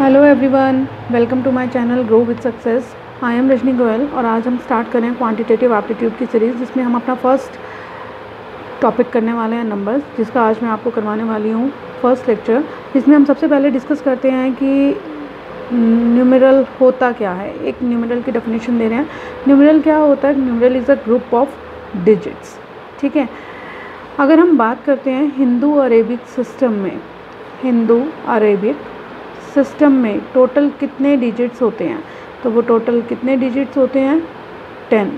Hello everyone, welcome to my channel grow with success. I am Rajni Goyal और आज हम start कर रहे हैं क्वांटिटेटिव एप्टीट्यूड की सीरीज़, जिसमें हम अपना फर्स्ट टॉपिक करने वाले हैं नंबर्स, जिसका आज मैं आपको करवाने वाली हूँ फर्स्ट लेक्चर। जिसमें हम सबसे पहले डिस्कस करते हैं कि न्यूमेरल होता क्या है। एक न्यूमेरल की डेफिनेशन दे रहे हैं। न्यूमेरल क्या होता है? Numeral is a group of digits. ठीक है, अगर हम बात करते हैं हिंदू अरेबिक सिस्टम में टोटल कितने डिजिट्स होते हैं, तो वो टोटल कितने डिजिट्स होते हैं? 10।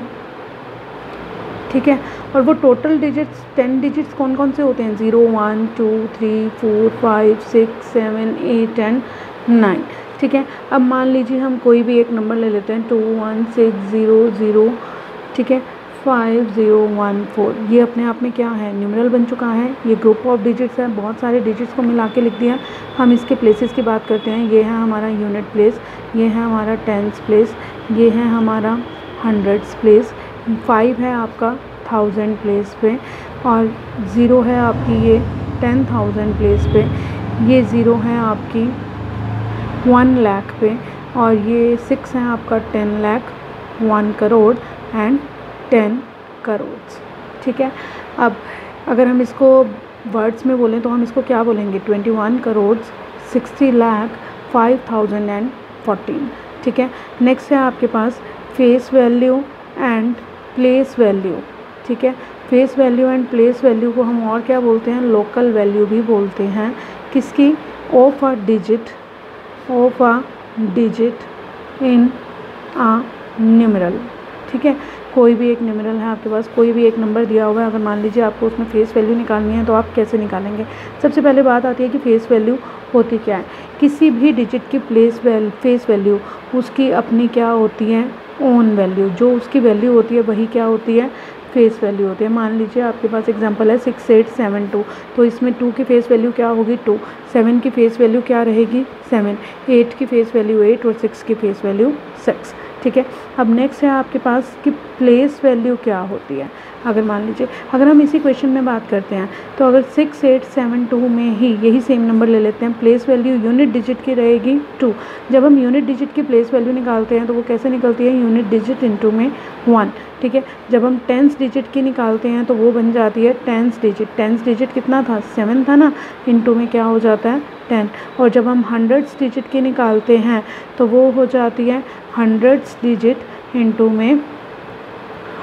ठीक है, और वो टोटल डिजिट्स 10 डिजिट्स कौन कौन से होते हैं? 0 1 2 3 4 5 6 7 8 एंड 9। ठीक है, अब मान लीजिए हम कोई भी एक नंबर ले लेते हैं 2 1 6 0 0, ठीक है, 5 0 1 4। ये अपने आप में क्या है? न्यूमेरल बन चुका है। ये ग्रुप ऑफ डिजिट्स है, बहुत सारे डिजिट्स को मिला के लिख दिया। हम इसके प्लेसेस की बात करते हैं। ये है हमारा यूनिट प्लेस, ये है हमारा टेंस प्लेस, ये है हमारा हंड्रेड्स प्लेस, 5 है आपका 1000 प्लेस पे, और 0 है आपकी ये 10,000 प्लेस पे, ये 0 है आपकी 1 लाख पे, और ये 6 है आपका 10 लाख, 1 करोड़ एंड 10 करोड़। ठीक है, अब अगर हम इसको वर्ड्स में बोलें तो हम इसको क्या बोलेंगे? 21 करोड़ 60 लाख 5014। ठीक है, नेक्स्ट है आपके पास face value and place value. ठीक है, face value and place value को हम और क्या बोलते हैं? लोकल वैल्यू भी बोलते हैं। किसकी? Of a digit in a numeral. ठीक है, कोई भी एक न्यूमेरल है आपके पास, कोई भी एक नंबर दिया हुआ है, अगर मान लीजिए आपको उसमें फेस वैल्यू निकालनी है तो आप कैसे निकालेंगे? सबसे पहले बात आती है कि फेस वैल्यू होती क्या है। किसी भी डिजिट की फेस वैल्यू उसकी अपनी क्या होती है? Own value. जो उसकी वैल्यू होती है वही क्या होती है? फेस वैल्यू होती है। मान लीजिए आपके पास एग्जांपल है 6872, तो इसमें 2 की फेस वैल्यू क्या होगी? 2। 7 की फेस वैल्यू क्या रहेगी? 7। 8 की फेस वैल्यू 8 और 6 की फेस वैल्यू 6। ठीक है, अब नेक्स्ट है आपके पास कि प्लेस वैल्यू क्या होती है। अगर मान लीजिए, अगर हम इसी क्वेश्चन में बात करते हैं तो अगर 6872 में ही यही सेम नंबर ले लेते हैं, प्लेस वैल्यू यूनिट डिजिट की रहेगी 2। जब हम यूनिट डिजिट की प्लेस वैल्यू निकालते हैं तो वो कैसे निकलती है? यूनिट डिजिट इनटू में 1। ठीक है, जब हम टेंस डिजिट की निकालते हैं तो वो बन जाती है टेंस डिजिट। टेंस डिजिट कितना था? 7 था ना, इनटू में क्या हो जाता है? 10। और जब हम हंड्रेड्स डिजिट की निकालते हैं तो वो हो जाती है हंड्रेड्स डिजिट इनटू में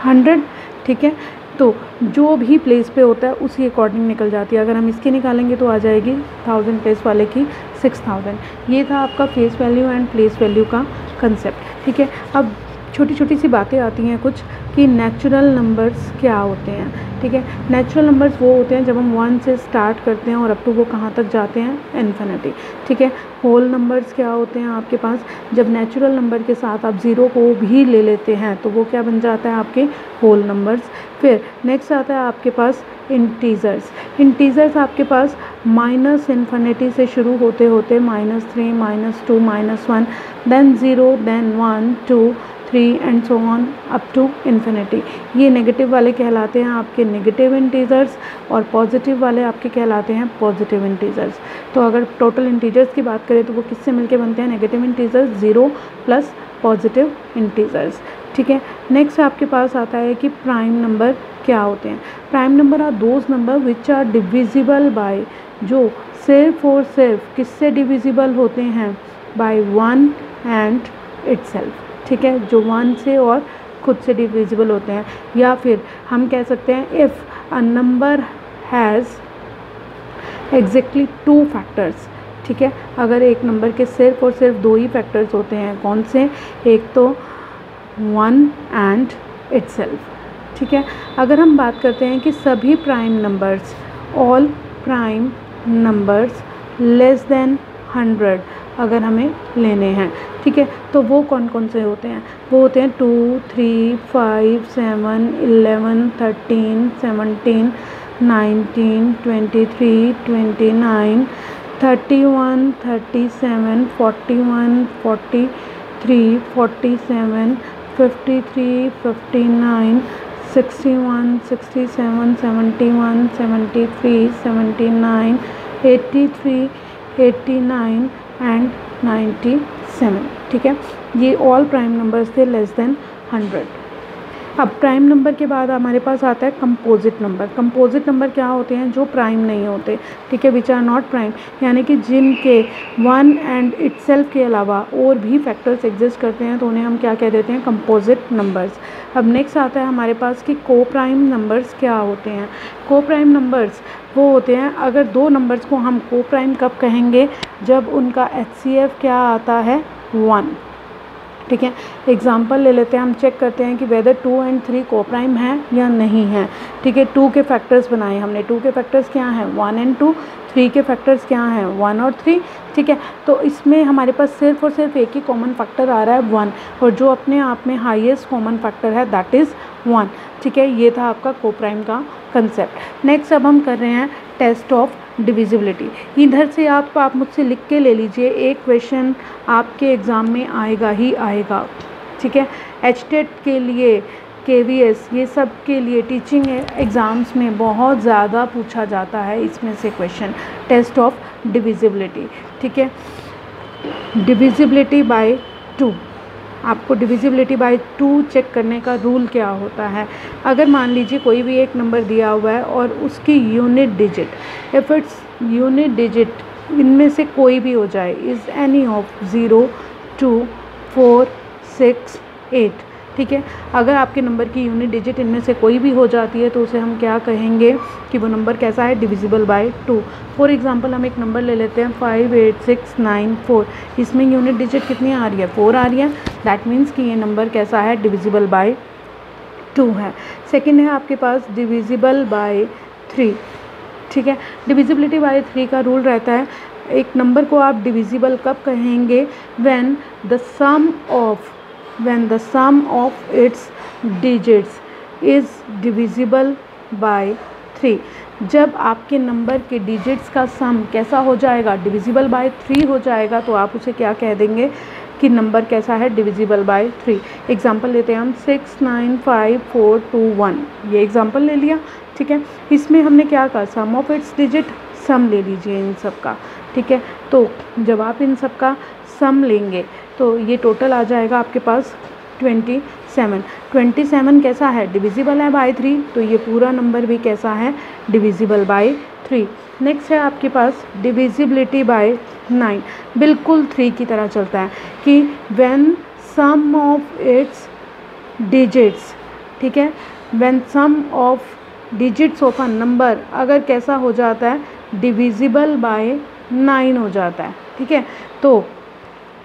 100। ठीक है, तो जो भी प्लेस पे होता है उसी अकॉर्डिंग निकल जाती है। अगर हम इसकी निकालेंगे तो आ जाएगी 1000 प्लेस वाले की 6000। ये था आपका face value and place value का कंसेप्ट। ठीक है, अब छोटी छोटी सी बातें आती हैं कुछ कि नेचुरल नंबर्स क्या होते हैं। ठीक है, नेचुरल नंबर्स वो होते हैं जब हम 1 से स्टार्ट करते हैं और अप टू वो कहाँ तक जाते हैं? इन्फिनिटी। ठीक है, होल नंबर्स क्या होते हैं आपके पास? जब नेचुरल नंबर के साथ आप 0 को भी ले लेते हैं तो वो क्या बन जाता है? आपके होल नंबर्स। फिर नेक्स्ट आता है आपके पास इंटीजर्स। इंटीजर्स आपके पास माइनस इन्फिनिटी से शुरू होते होते -3 -2 -1 then 0 then 1 2 3 and so on up to infinity. ये नेगेटिव वाले कहलाते हैं आपके नेगेटिव इंटीजर्स, और पॉजिटिव वाले आपके कहलाते हैं पॉजिटिव इंटीजर्स। तो अगर टोटल इंटीजर्स की बात करें तो वो किससे मिलके बनते हैं? Negative integers 0 plus positive integers. ठीक है, नेक्स्ट आपके पास आता है कि प्राइम नंबर क्या होते हैं। Prime number are those number which are divisible by, जो सिर्फ और सिर्फ किससे डिविजिबल होते हैं? By 1 and itself. ठीक है, जो 1 से और खुद से डिविजिबल होते हैं। या फिर हम कह सकते हैं if a number has exactly 2 factors. ठीक है, अगर एक नंबर के सिर्फ और सिर्फ 2 ही फैक्टर्स होते हैं, कौन से? एक तो 1 एंड इटसेल्फ। ठीक है, अगर हम बात करते हैं कि सभी prime numbers, all prime numbers less than 100 अगर हमें लेने हैं, ठीक है, तो वो कौन कौन से होते हैं? वो होते हैं 2 3 5 7 11 13 17 19 23 29 31 37 41 43 47 53 59 61 67 71 73 79 83 89 एंड 97, ठीक है। ये ऑल प्राइम नंबर्स थे लेस देन 100। अब प्राइम नंबर के बाद हमारे पास आता है कंपोजिट नंबर। कंपोजिट नंबर क्या होते हैं? जो प्राइम नहीं होते, ठीक है, विच आर नॉट प्राइम, यानी कि जिनके वन एंड इटसेल्फ के अलावा और भी फैक्टर्स एग्जिस्ट करते हैं, तो उन्हें हम क्या कह देते हैं? Composite numbers. अब नेक्स्ट आता है हमारे पास कि को प्राइम नंबर्स क्या होते हैं। को प्राइम नंबर्स वो होते हैं, अगर दो नंबर्स को हम को प्राइम कब कहेंगे? जब उनका HCF क्या आता है? 1, ठीक है। एग्जाम्पल ले लेते हैं, हम चेक करते हैं कि वेदर 2 एंड 3 को प्राइम है या नहीं है, ठीक है। 2 के फैक्टर्स बनाए हमने, 2 के फैक्टर्स क्या हैं? 1 एंड 2। 3 के फैक्टर्स क्या हैं? 1 और 3, ठीक है। तो इसमें हमारे पास सिर्फ और सिर्फ एक ही कॉमन फैक्टर आ रहा है 1, और जो अपने आप में हाईएस्ट कॉमन फैक्टर है दैट इज़ 1, ठीक है। ये था आपका को प्राइम का कंसेप्ट। नेक्स्ट अब हम कर रहे हैं टेस्ट ऑफ डिविजिबिलिटी। इधर से आप मुझसे लिख के ले लीजिए, एक क्वेश्चन आपके एग्ज़ाम में आएगा ही आएगा, ठीक है। HTET के लिए, KVS, ये सब के लिए टीचिंग एग्ज़ाम्स में बहुत ज़्यादा पूछा जाता है इसमें से क्वेश्चन, टेस्ट ऑफ डिविजिबिलिटी, ठीक है। डिविजिबिलिटी बाय 2, आपको डिविजिबिलिटी बाय 2 चेक करने का रूल क्या होता है? अगर मान लीजिए कोई भी एक नंबर दिया हुआ है और उसकी unit digit, if its unit digit इनमें से कोई भी हो जाए, इज़ एनी ऑफ 0, 2, 4, 6, 8, ठीक है। अगर आपके नंबर की यूनिट डिजिट इनमें से कोई भी हो जाती है तो उसे हम क्या कहेंगे कि वो नंबर कैसा है? Divisible by 2। फॉर एग्जांपल हम एक नंबर ले लेते हैं 58694, इसमें यूनिट डिजिट कितनी आ रही है? 4 आ रही है। दैट मीन्स कि ये नंबर कैसा है? डिविजिबल बाय 2 है। सेकेंड है आपके पास डिविजिबल बाय 3, ठीक है। डिविजिबिलिटी बाय 3 का रूल रहता है, एक नंबर को आप डिविजिबल कब कहेंगे? When the sum of its digits is divisible by 3। जब आपके नंबर के डिजिट्स का सम कैसा हो जाएगा? डिविजिबल बाय 3 हो जाएगा, तो आप उसे क्या कह देंगे कि नंबर कैसा है? Divisible by 3। एग्जांपल लेते हैं हम 695421, ये एग्जांपल ले लिया, ठीक है। इसमें हमने क्या कहा? सम ऑफ इट्स डिजिट, सम ले लीजिए इन सब का, ठीक है। तो जब आप इन सब का सम लेंगे तो ये टोटल आ जाएगा आपके पास 27। 27 कैसा है? डिविजिबल है बाय 3, तो ये पूरा नंबर भी कैसा है? Divisible by 3। नेक्स्ट है आपके पास डिविजिबिलिटी बाय 9, बिल्कुल 3 की तरह चलता है कि when sum of its digits, ठीक है, when sum of digits of a number अगर कैसा हो जाता है? डिविजिबल बाय 9 हो जाता है, ठीक है। तो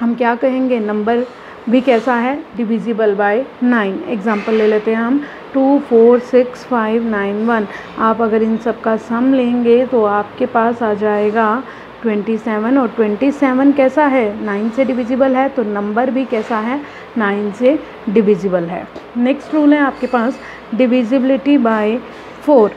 हम क्या कहेंगे? नंबर भी कैसा है? Divisible by 9। एग्जांपल ले लेते हैं हम 246591, आप अगर इन सब का सम लेंगे तो आपके पास आ जाएगा 27, और 27 कैसा है? 9 से डिविजिबल है, तो नंबर भी कैसा है? 9 से डिविजिबल है। नेक्स्ट रूल है आपके पास डिविजिबिलिटी बाय 4।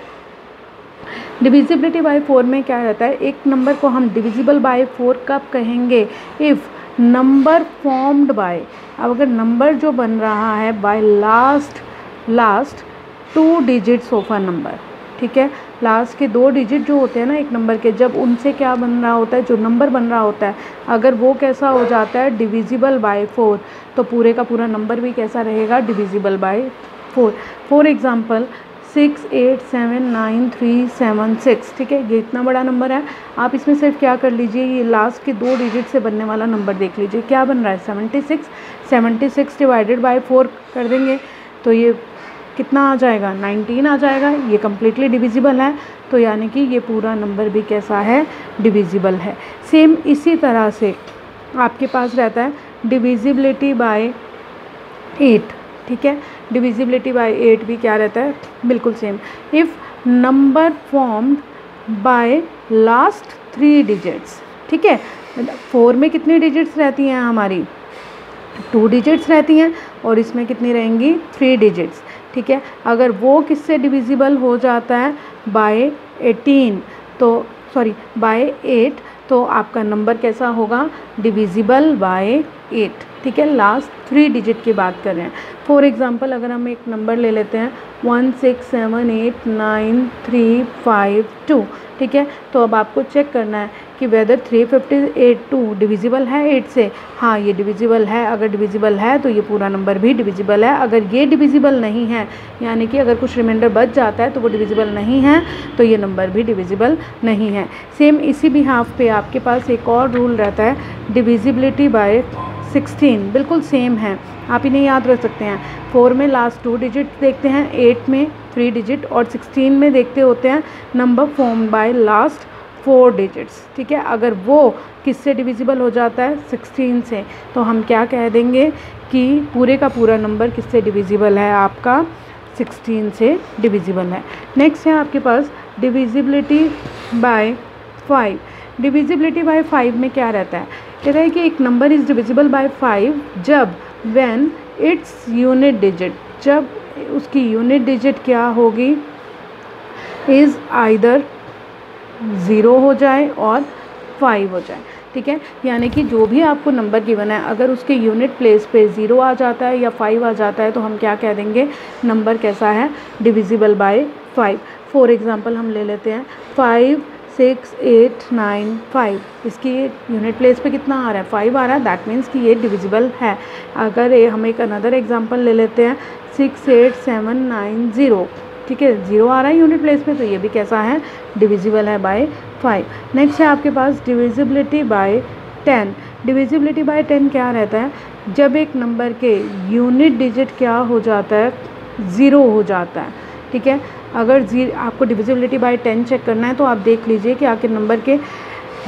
डिविजिबिलिटी बाय 4 में क्या रहता है? एक नंबर को हम डिविजिबल बाय 4 कब कहेंगे? इफ़ नंबर फॉर्म्ड बाय, अब अगर नंबर जो बन रहा है by last 2 digits of a number, ठीक है। लास्ट के 2 डिजिट जो होते हैं ना एक नंबर के, जब उनसे क्या बन रहा होता है? जो नंबर बन रहा होता है, अगर वो कैसा हो जाता है? डिविजिबल बाय 4, तो पूरे का पूरा नंबर भी कैसा रहेगा? Divisible by 4। फॉर एग्जांपल 687936, ठीक है। ये इतना बड़ा नंबर है, आप इसमें सिर्फ क्या कर लीजिए? ये लास्ट के 2 डिजिट से बनने वाला नंबर देख लीजिए, क्या बन रहा है? 76 डिवाइडेड बाय 4 कर देंगे तो ये कितना आ जाएगा? 19 आ जाएगा। ये कम्प्लीटली डिविजिबल है, तो यानी कि ये पूरा नंबर भी कैसा है? डिविजिबल है। सेम इसी तरह से आपके पास रहता है डिविजिबिलिटी बाय 8, ठीक है। डिविजिबिलिटी बाय 8 भी क्या रहता है? बिल्कुल same. If number formed by last 3 digits, ठीक है। 4 में कितनी डिजिट्स रहती हैं हमारी? 2 डिजिट्स रहती हैं, और इसमें कितनी रहेंगी? 3 डिजिट्स, ठीक है। अगर वो किससे डिविजिबल हो जाता है? बाय 18, तो बाय 8, तो आपका नंबर कैसा होगा? डिविजिबल बाय 8, ठीक है, लास्ट 3 डिजिट की बात कर रहे हैं। फॉर एग्जांपल अगर हम एक नंबर ले लेते हैं 1678932, ठीक है, तो अब आपको चेक करना है कि वेदर 352 डिविजिबल है 8 से। हाँ, ये डिविजिबल है। अगर डिविजिबल है तो ये पूरा नंबर भी डिविजिबल है। अगर ये डिविजिबल नहीं है, यानी कि अगर कुछ रिमाइंडर बच जाता है तो वो डिविजिबल नहीं है, तो ये नंबर भी डिविजिबल नहीं है। सेम इसी बिहाफ पे आपके पास एक और रूल रहता है, डिविजिबिलिटी बाय 16, बिल्कुल सेम है, आप इन्हें याद रख सकते हैं। 4 में लास्ट 2 डिजिट देखते हैं, 8 में 3 डिजिट और 16 में देखते होते हैं number form by last 4 digits, ठीक है। अगर वो किससे डिविजिबल हो जाता है, 16 से, तो हम क्या कह देंगे कि पूरे का पूरा नंबर किससे डिविजिबल है, आपका 16 से डिविजिबल है। नेक्स्ट है आपके पास डिविजिबिलिटी बाय 5। डिविजिबिलिटी बाय 5 में क्या रहता है, कहता है कि एक नंबर इज़ डिविजिबल बाय 5 जब व्हेन इट्स यूनिट डिजिट, जब उसकी यूनिट डिजिट क्या होगी, इज़ आइदर 0 हो जाए और 5 हो जाए, ठीक है। यानी कि जो भी आपको नंबर गिवन है, अगर उसके यूनिट प्लेस पे 0 आ जाता है या 5 आ जाता है तो हम क्या कह देंगे, नंबर कैसा है, डिविजिबल बाय 5। फॉर एग्ज़ाम्पल हम ले लेते हैं 56895, इसकी यूनिट प्लेस पे कितना आ रहा है, 5 आ रहा है, दैट मीन्स कि ये डिविजिबल है। अगर हम एक अनदर एग्जांपल ले लेते हैं 68790, ठीक है, 0 आ रहा है यूनिट प्लेस पे, तो ये भी कैसा है, डिविजिबल है बाय 5। नेक्स्ट है आपके पास डिविजिबिलिटी बाय 10। डिविजिबिलिटी बाय 10 क्या रहता है, जब एक नंबर के यूनिट डिजिट क्या हो जाता है, 0 हो जाता है, ठीक है। अगर आपको डिविजिबिलिटी बाय 10 चेक करना है तो आप देख लीजिए कि आपके नंबर के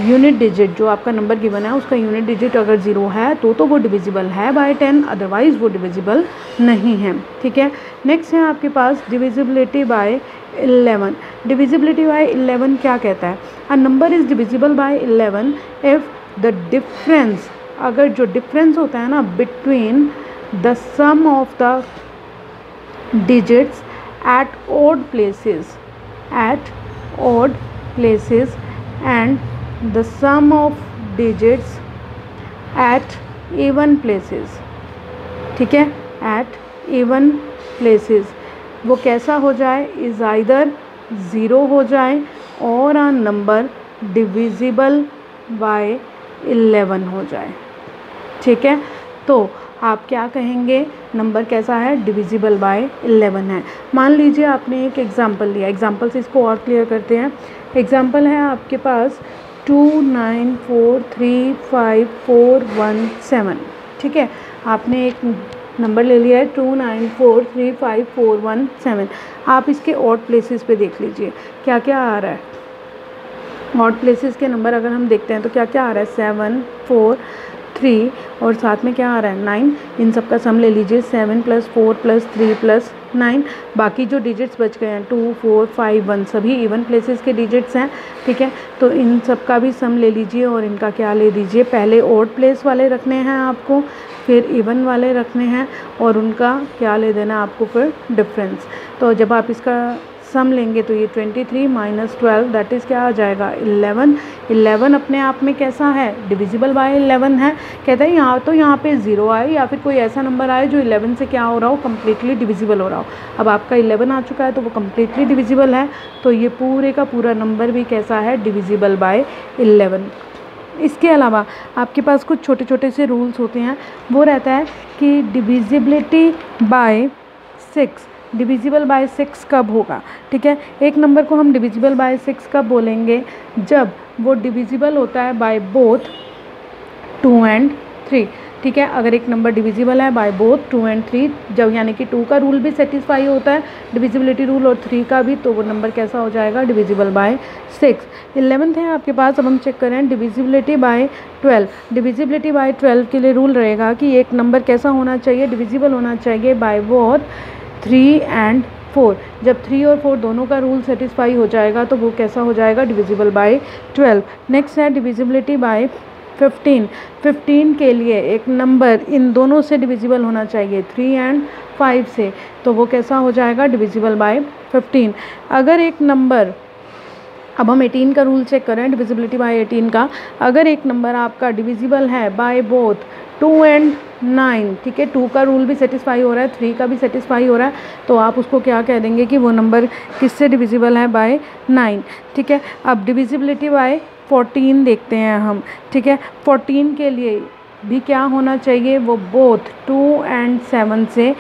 यूनिट डिजिट, जो आपका नंबर गिवन है उसका यूनिट डिजिट अगर 0 है तो वो डिविजिबल है बाय 10, अदरवाइज़ वो डिविजिबल नहीं है, ठीक है। नेक्स्ट है आपके पास डिविजिबिलिटी बाय 11। डिविजिबिलिटी बाय 11 क्या कहता है, a number is divisible by 11 if the difference, अगर जो डिफरेंस होता है ना between the sum of the digits at odd places and the sum of digits at even places, ठीक है, at even places, वो कैसा हो जाए, इज़ आइदर 0 हो जाए और अ नंबर डिविजिबल बाय 11 हो जाए, ठीक है। तो आप क्या कहेंगे, नंबर कैसा है, डिविजिबल बाय 11 है। मान लीजिए आपने एक एग्जांपल लिया, एग्जांपल से इसको और क्लियर करते हैं। एग्जांपल है आपके पास 29435417, ठीक है, आपने एक नंबर ले लिया है 29435417। आप इसके ऑड प्लेसेस पे देख लीजिए क्या क्या आ रहा है। ऑड प्लेसेस के नंबर अगर हम देखते हैं तो क्या क्या आ रहा है, 7, 4, 3 और साथ में क्या आ रहा है, 9। इन सब का सम ले लीजिए, 7 + 4 + 3 + 9। बाकी जो डिजिट्स बच गए हैं 2, 4, 5, 1 सभी इवन प्लेसेस के डिजिट्स हैं, ठीक है। तो इन सब का भी सम ले लीजिए और इनका क्या ले दीजिए, पहले ऑड प्लेस वाले रखने हैं आपको, फिर इवन वाले रखने हैं और उनका क्या ले देना है आपको, फिर डिफरेंस। तो जब आप इसका सम लेंगे तो ये 23 - 12 दैट इज़ क्या आ जाएगा, 11। 11 अपने आप में कैसा है, डिविजिबल बाय 11 है। कहता है यहाँ पे 0 आए या फिर कोई ऐसा नंबर आए जो 11 से क्या हो रहा हो, कम्प्लीटली डिविजिबल हो रहा हो। अब आपका 11 आ चुका है तो वो कम्प्लीटली डिविजिबल है, तो ये पूरे का पूरा नंबर भी कैसा है, डिविजिबल बाय 11। इसके अलावा आपके पास कुछ छोटे छोटे से रूल्स होते हैं, वो रहता है कि डिविजिबिलिटी बाय 6, डिविजिबल बाय 6 कब होगा, ठीक है। एक नंबर को हम डिविजिबल बाय 6 कब बोलेंगे, जब वो डिविजिबल होता है बाय बोथ 2 and 3, ठीक है। अगर एक नंबर डिविजिबल है बाय बोथ 2 and 3, जब यानी कि 2 का रूल भी सेटिस्फाई होता है, डिविजिबिलिटी रूल, और 3 का भी, तो वो नंबर कैसा हो जाएगा, डिविजिबल बाय 6। 11th है आपके पास, अब हम चेक करें डिविजिबिलिटी बाय 12। डिविजिबिलिटी बाय 12 के लिए रूल रहेगा कि एक नंबर कैसा होना चाहिए, डिविजिबल होना चाहिए बाय बोथ 3 and 4। जब 3 और 4 दोनों का रूल सेटिस्फाई हो जाएगा तो वो कैसा हो जाएगा, डिविजिबल बाय 12। नेक्स्ट है डिविजिबिलिटी बाय 15। 15 के लिए एक नंबर इन दोनों से डिविजिबल होना चाहिए, 3 and 5 से, तो वो कैसा हो जाएगा, डिविजिबल बाय 15। अगर एक नंबर, अब हम 18 का रूल चेक करें, डिविजिबिलिटी बाय 18 का, अगर एक नंबर आपका डिविजिबल है बाय बोथ 2 एंड 9, ठीक है। 2 का रूल भी सेटिस्फाई हो रहा है, 3 का भी सेटिस्फाई हो रहा है, तो आप उसको क्या कह देंगे कि वो नंबर किससे डिविजिबल है, बाय 9, ठीक है। अब डिविजिबिलिटी बाय 14 देखते हैं हम, ठीक है। 14 के लिए भी क्या होना चाहिए, वो बोथ 2 एंड 7 से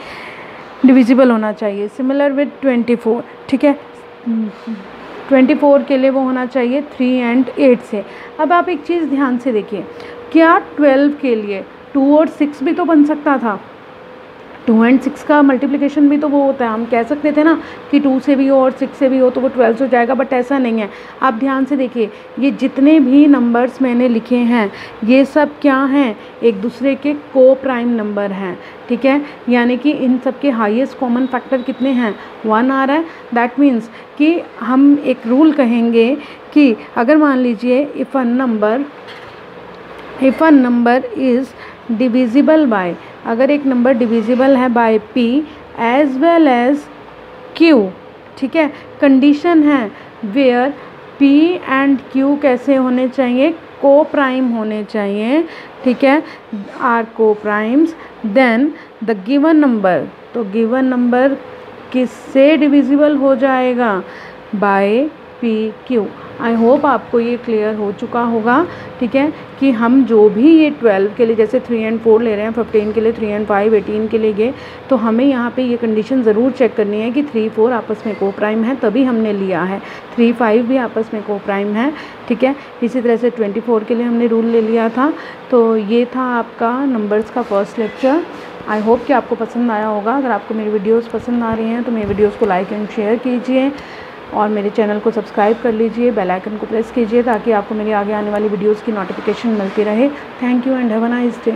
डिविजिबल होना चाहिए। सिमिलर विद 24, ठीक है। 24 के लिए वो होना चाहिए 3 एंड 8 से। अब आप एक चीज़ ध्यान से देखिए, क्या 12 के लिए 2 और 6 भी तो बन सकता था। 2 एंड 6 का मल्टीप्लिकेशन भी तो वो होता है, हम कह सकते थे ना कि 2 से भी हो और 6 से भी हो तो वो 12 हो जाएगा, बट ऐसा नहीं है। आप ध्यान से देखिए, ये जितने भी नंबर्स मैंने लिखे हैं ये सब क्या हैं, एक दूसरे के को प्राइम नंबर हैं, ठीक है। यानी कि इन सब के हाईएस्ट कॉमन फैक्टर कितने हैं, 1 आ रहा है। दैट मीन्स कि हम एक रूल कहेंगे कि अगर मान लीजिए if a number is divisible by, अगर एक नंबर डिविजिबल है by p as well as q, ठीक है। कंडीशन है वेयर p एंड q कैसे होने चाहिए, को प्राइम होने चाहिए, ठीक है, are coprimes. Then the given number, तो गिवन नंबर किससे डिविजिबल हो जाएगा, by P Q. I hope आपको ये क्लियर हो चुका होगा, ठीक है, कि हम जो भी ये 12 के लिए जैसे 3 एंड 4 ले रहे हैं, 15 के लिए 3 एंड 5, 18 के लिए गए, तो हमें यहाँ पे ये कंडीशन ज़रूर चेक करनी है कि 3, 4 आपस में को प्राइम है, तभी हमने लिया है। 3, 5 भी आपस में को प्राइम है, ठीक है। इसी तरह से 24 के लिए हमने रूल ले लिया था। तो ये था आपका नंबर्स का फर्स्ट लेक्चर। आई होप कि आपको पसंद आया होगा। अगर आपको मेरी वीडियोस पसंद आ रही हैं तो मेरी वीडियोस को लाइक एंड शेयर कीजिए और मेरे चैनल को सब्सक्राइब कर लीजिए, बेल आइकन को प्रेस कीजिए ताकि आपको मेरी आगे आने वाली वीडियोस की नोटिफिकेशन मिलती रहे। Thank you and have a nice day.